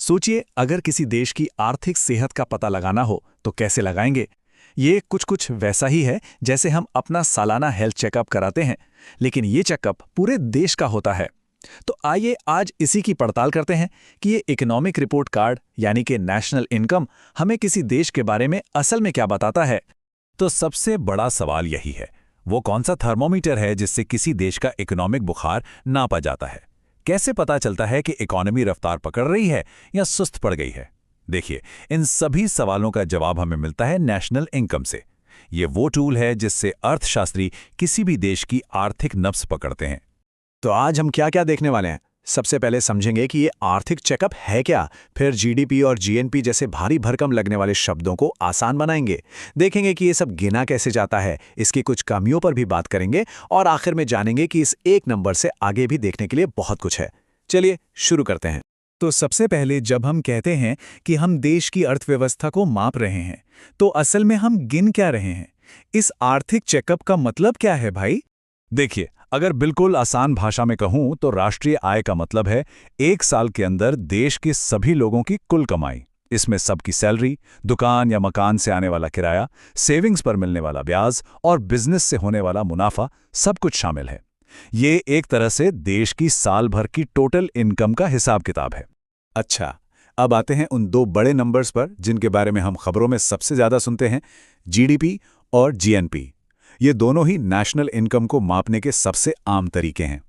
सोचिए, अगर किसी देश की आर्थिक सेहत का पता लगाना हो तो कैसे लगाएंगे। ये कुछ कुछ वैसा ही है जैसे हम अपना सालाना हेल्थ चेकअप कराते हैं, लेकिन ये चेकअप पूरे देश का होता है। तो आइए आज इसी की पड़ताल करते हैं कि ये इकोनॉमिक रिपोर्ट कार्ड यानी कि नेशनल इनकम हमें किसी देश के बारे में असल में क्या बताता है। तो सबसे बड़ा सवाल यही है, वो कौन सा थर्मोमीटर है जिससे किसी देश का इकोनॉमिक बुखार नापा जाता है। कैसे पता चलता है कि इकोनॉमी रफ्तार पकड़ रही है या सुस्त पड़ गई है। देखिए, इन सभी सवालों का जवाब हमें मिलता है नेशनल इनकम से। ये वो टूल है जिससे अर्थशास्त्री किसी भी देश की आर्थिक नब्ज पकड़ते हैं। तो आज हम क्या क्या देखने वाले हैं। सबसे पहले समझेंगे कि ये आर्थिक चेकअप है क्या, फिर जीडीपी और जीएनपी जैसे भारी भरकम लगने वाले शब्दों को आसान बनाएंगे, देखेंगे कि ये सब गिना कैसे जाता है, इसकी कुछ कमियों पर भी बात करेंगे और आखिर में जानेंगे कि इस एक नंबर से आगे भी देखने के लिए बहुत कुछ है। चलिए शुरू करते हैं। तो सबसे पहले जब हम कहते हैं कि हम देश की अर्थव्यवस्था को माप रहे हैं, तो असल में हम गिन क्या रहे हैं? इस आर्थिक चेकअप का मतलब क्या है भाई? देखिए, अगर बिल्कुल आसान भाषा में कहूं तो राष्ट्रीय आय का मतलब है एक साल के अंदर देश के सभी लोगों की कुल कमाई। इसमें सबकी सैलरी, दुकान या मकान से आने वाला किराया, सेविंग्स पर मिलने वाला ब्याज और बिजनेस से होने वाला मुनाफा, सब कुछ शामिल है। ये एक तरह से देश की साल भर की टोटल इनकम का हिसाब किताब है। अच्छा, अब आते हैं उन दो बड़े नंबर्स पर जिनके बारे में हम खबरों में सबसे ज्यादा सुनते हैं, जीडीपी और जीएनपी। ये दोनों ही नेशनल इनकम को मापने के सबसे आम तरीके हैं।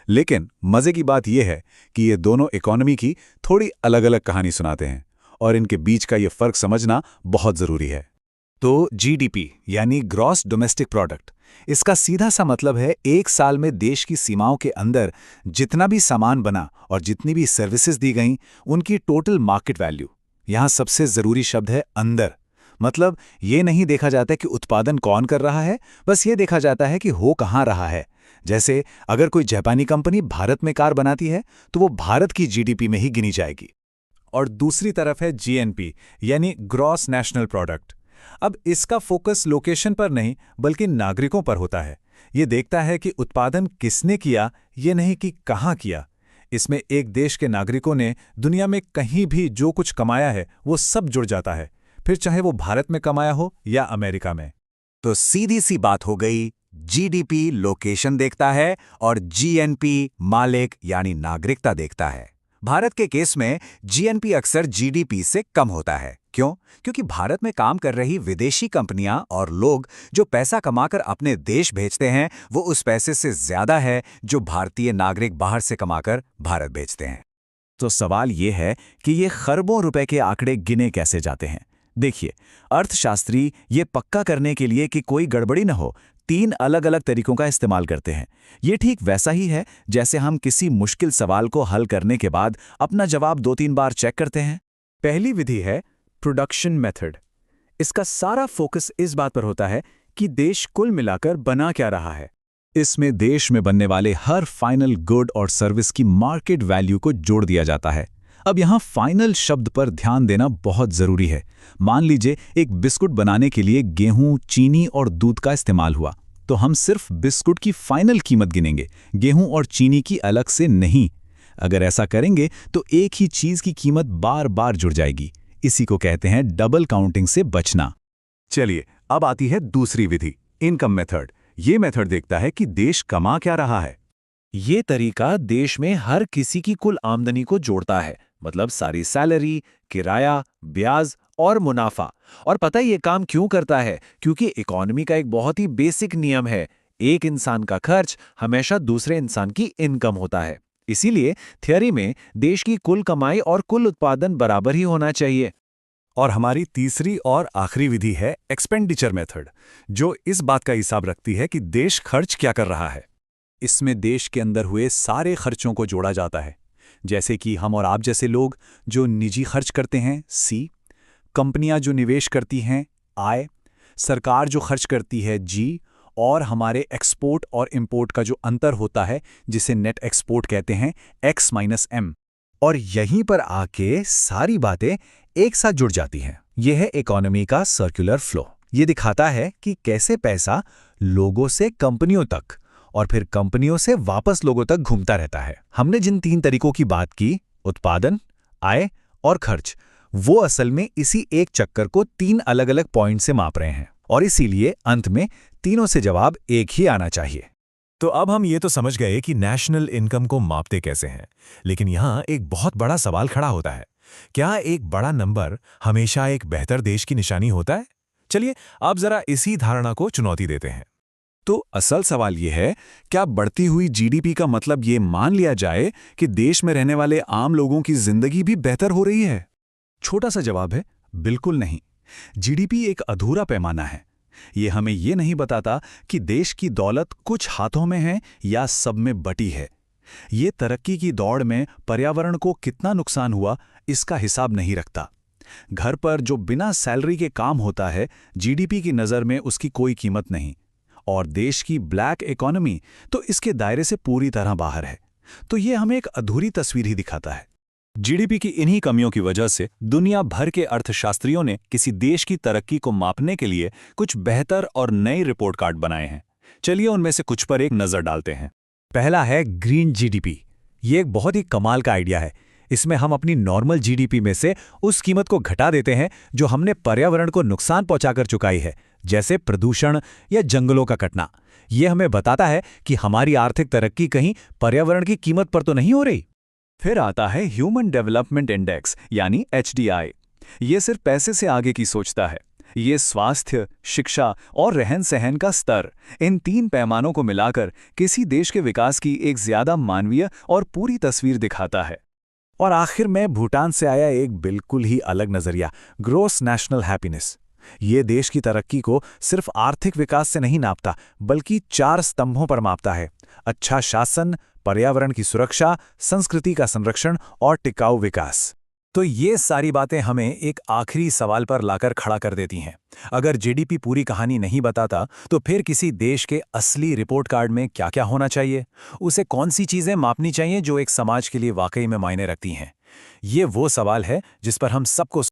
लेकिन मजे की बात यह है कि ये दोनों इकोनॉमी की थोड़ी अलग-अलग कहानी सुनाते हैं और इनके बीच का ये फर्क समझना बहुत जरूरी है। तो जीडीपी यानी ग्रॉस डोमेस्टिक प्रोडक्ट, इसका सीधा सा मतलब है एक साल में देश की सीमाओं के अंदर जितना भी सामान बना और जितनी भी सर्विसेज दी गईं, उनकी टोटल मार्केट वैल्यू। यहां सबसे जरूरी शब्द है अंदर। मतलब ये नहीं देखा जाता कि उत्पादन कौन कर रहा है, बस ये देखा जाता है कि हो कहां रहा है। जैसे अगर कोई जापानी कंपनी भारत में कार बनाती है तो वो भारत की जीडीपी में ही गिनी जाएगी। और दूसरी तरफ है जीएनपी यानी ग्रॉस नेशनल प्रोडक्ट। अब इसका फोकस लोकेशन पर नहीं बल्कि नागरिकों पर होता है। ये देखता है कि उत्पादन किसने किया, ये नहीं कि कहां किया। इसमें एक देश के नागरिकों ने दुनिया में कहीं भी जो कुछ कमाया है वो सब जुड़ जाता है, फिर चाहे वो भारत में कमाया हो या अमेरिका में। तो सीधी सी बात हो गई, जीडीपी लोकेशन देखता है और जीएनपी मालिक यानी नागरिकता देखता है। भारत के केस में जीएनपी अक्सर जीडीपी से कम होता है। क्यों? क्योंकि भारत में काम कर रही विदेशी कंपनियां और लोग जो पैसा कमाकर अपने देश भेजते हैं, वो उस पैसे से ज्यादा है जो भारतीय नागरिक बाहर से कमाकर भारत भेजते हैं। तो सवाल ये है कि ये खरबों रुपए के आंकड़े गिने कैसे जाते हैं। देखिए, अर्थशास्त्री ये पक्का करने के लिए कि कोई गड़बड़ी न हो, 3 अलग-अलग तरीकों का इस्तेमाल करते हैं। ये ठीक वैसा ही है जैसे हम किसी मुश्किल सवाल को हल करने के बाद अपना जवाब 2-3 बार चेक करते हैं। पहली विधि है प्रोडक्शन मेथड। इसका सारा फोकस इस बात पर होता है कि देश कुल मिलाकर बना क्या रहा है। इसमें देश में बनने वाले हर फाइनल गुड और सर्विस की मार्केट वैल्यू को जोड़ दिया जाता है। अब यहाँ फाइनल शब्द पर ध्यान देना बहुत जरूरी है। मान लीजिए एक बिस्कुट बनाने के लिए गेहूं, चीनी और दूध का इस्तेमाल हुआ, तो हम सिर्फ बिस्कुट की फाइनल कीमत गिनेंगे, गेहूं और चीनी की अलग से नहीं। अगर ऐसा करेंगे तो एक ही चीज की कीमत बार बार जुड़ जाएगी। इसी को कहते हैं डबल काउंटिंग से बचना। चलिए, अब आती है दूसरी विधि, इनकम मेथड। ये मेथड देखता है कि देश कमा क्या रहा है। ये तरीका देश में हर किसी की कुल आमदनी को जोड़ता है, मतलब सारी सैलरी, किराया, ब्याज और मुनाफा। और पता है ये काम क्यों करता है? क्योंकि इकोनॉमी का एक बहुत ही बेसिक नियम है, एक इंसान का खर्च हमेशा दूसरे इंसान की इनकम होता है। इसीलिए थियरी में देश की कुल कमाई और कुल उत्पादन बराबर ही होना चाहिए। और हमारी तीसरी और आखिरी विधि है एक्सपेंडिचर मेथड, जो इस बात का हिसाब रखती है कि देश खर्च क्या कर रहा है। इसमें देश के अंदर हुए सारे खर्चों को जोड़ा जाता है, जैसे कि हम और आप जैसे लोग जो निजी खर्च करते हैं, सी, कंपनियां जो निवेश करती हैं, आई, सरकार जो खर्च करती है, जी, और हमारे एक्सपोर्ट और इंपोर्ट का जो अंतर होता है जिसे नेट एक्सपोर्ट कहते हैं, X-M। और यहीं पर आके सारी बातें एक साथ जुड़ जाती हैं। यह है इकोनॉमी का सर्कुलर फ्लो। ये दिखाता है कि कैसे पैसा लोगों से कंपनियों तक और फिर कंपनियों से वापस लोगों तक घूमता रहता है। हमने जिन 3 तरीकों की बात की, उत्पादन, आय और खर्च, वो असल में इसी एक चक्कर को 3 अलग-अलग पॉइंट से माप रहे हैं और इसीलिए अंत में तीनों से जवाब एक ही आना चाहिए। तो अब हम ये तो समझ गए कि नेशनल इनकम को मापते कैसे हैं, लेकिन यहाँ एक बहुत बड़ा सवाल खड़ा होता है। क्या एक बड़ा नंबर हमेशा एक बेहतर देश की निशानी होता है? चलिए अब जरा इसी धारणा को चुनौती देते हैं। तो असल सवाल ये है, क्या बढ़ती हुई जीडीपी का मतलब ये मान लिया जाए कि देश में रहने वाले आम लोगों की जिंदगी भी बेहतर हो रही है? छोटा सा जवाब है, बिल्कुल नहीं। जीडीपी एक अधूरा पैमाना है। ये हमें ये नहीं बताता कि देश की दौलत कुछ हाथों में है या सब में बटी है। ये तरक्की की दौड़ में पर्यावरण को कितना नुकसान हुआ, इसका हिसाब नहीं रखता। घर पर जो बिना सैलरी के काम होता है, जीडीपी की नज़र में उसकी कोई कीमत नहीं। और देश की ब्लैक इकोनॉमी तो इसके दायरे से पूरी तरह बाहर है। तो ये हमें एक अधूरी तस्वीर ही दिखाता है। जीडीपी की इन्हीं कमियों की वजह से दुनिया भर के अर्थशास्त्रियों ने किसी देश की तरक्की को मापने के लिए कुछ बेहतर और नए रिपोर्ट कार्ड बनाए हैं। चलिए उनमें से कुछ पर एक नज़र डालते हैं। पहला है ग्रीन जीडीपी। ये एक बहुत ही कमाल का आइडिया है। इसमें हम अपनी नॉर्मल जीडीपी में से उस कीमत को घटा देते हैं जो हमने पर्यावरण को नुकसान पहुंचाकर चुकाई है, जैसे प्रदूषण या जंगलों का कटना। ये हमें बताता है कि हमारी आर्थिक तरक्की कहीं पर्यावरण की कीमत पर तो नहीं हो रही। फिर आता है ह्यूमन डेवलपमेंट इंडेक्स यानी HDI। ये सिर्फ पैसे से आगे की सोचता है। ये स्वास्थ्य, शिक्षा और रहन सहन का स्तर, इन 3 पैमानों को मिलाकर किसी देश के विकास की एक ज्यादा मानवीय और पूरी तस्वीर दिखाता है। और आखिर में भूटान से आया एक बिल्कुल ही अलग नजरिया, ग्रॉस नेशनल हैप्पीनेस। ये देश की तरक्की को सिर्फ आर्थिक विकास से नहीं नापता, बल्कि 4 स्तंभों पर मापता है: अच्छा शासन, पर्यावरण की सुरक्षा, संस्कृति का संरक्षण और टिकाऊ विकास। तो ये सारी बातें हमें एक आखिरी सवाल पर लाकर खड़ा कर देती हैं। अगर जीडीपी पूरी कहानी नहीं बताता, तो फिर किसी देश के असली रिपोर्ट कार्ड में क्या क्या होना चाहिए? उसे कौन सी चीज़ें मापनी चाहिए जो एक समाज के लिए वाकई में मायने रखती हैं? ये वो सवाल है जिस पर हम सबको